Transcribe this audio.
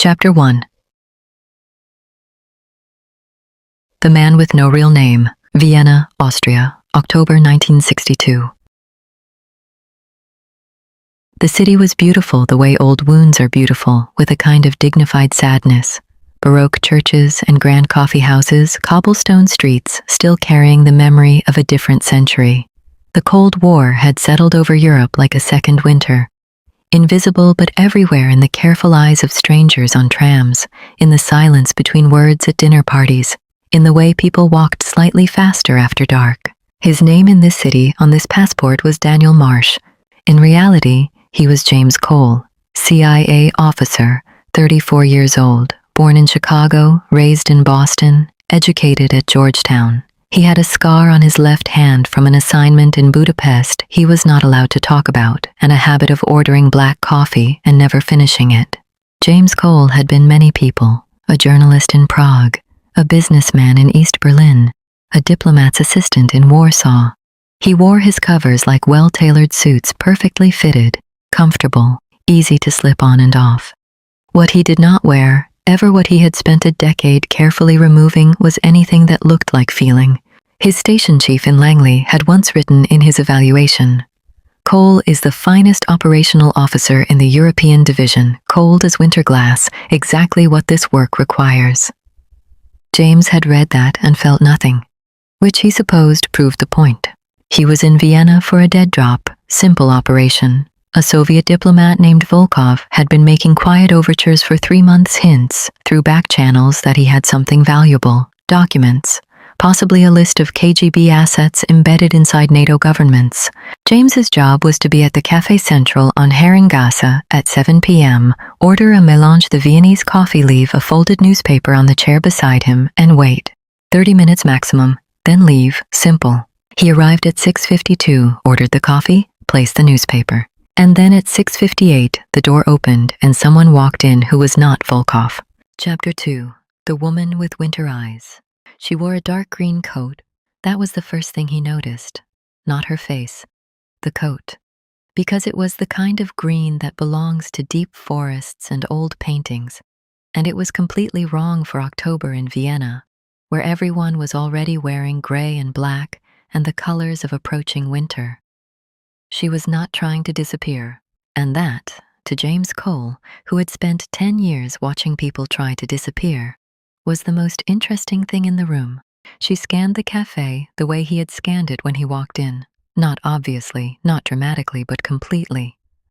Chapter 1. The Man with No Real Name, Vienna, Austria, October 1962. The city was beautiful the way old wounds are beautiful, with a kind of dignified sadness. Baroque churches and grand coffee houses, cobblestone streets still carrying the memory of a different century. The Cold War had settled over Europe like a second winter. Invisible but everywhere in the careful eyes of strangers on trams, in the silence between words at dinner parties, in the way people walked slightly faster after dark. His name in this city on this passport was Daniel Marsh. In reality, he was James Cole, CIA officer, 34 years old, born in Chicago, raised in Boston, educated at Georgetown. He had a scar on his left hand from an assignment in Budapest he was not allowed to talk about, and a habit of ordering black coffee and never finishing it. James Cole had been many people: a journalist in Prague, a businessman in East Berlin, a diplomat's assistant in Warsaw. He wore his covers like well-tailored suits, perfectly fitted, comfortable, easy to slip on and off. What he did not wear, ever what he had spent a decade carefully removing, was anything that looked like feeling. His station chief in Langley had once written in his evaluation, "Cole is the finest operational officer in the European division, cold as winter glass, exactly what this work requires." James had read that and felt nothing, which he supposed proved the point. He was in Vienna for a dead drop, simple operation. A Soviet diplomat named Volkov had been making quiet overtures for 3 months, hints through back channels that he had something valuable, documents, possibly a list of KGB assets embedded inside NATO governments. James's job was to be at the Café Central on Herrengasse at 7 p.m., order a mélange de Viennese coffee, leave a folded newspaper on the chair beside him, and wait. 30 minutes maximum, then leave, simple. He arrived at 6:52, ordered the coffee, placed the newspaper. And then at 6:58, the door opened and someone walked in who was not Volkov. Chapter 2. The Woman with Winter Eyes. She wore a dark green coat. That was the first thing he noticed. Not her face. The coat. Because it was the kind of green that belongs to deep forests and old paintings. And it was completely wrong for October in Vienna, where everyone was already wearing gray and black and the colors of approaching winter. She was not trying to disappear, and that, to James Cole, who had spent 10 years watching people try to disappear, was the most interesting thing in the room. She scanned the cafe the way he had scanned it when he walked in. Not obviously, not dramatically, but completely.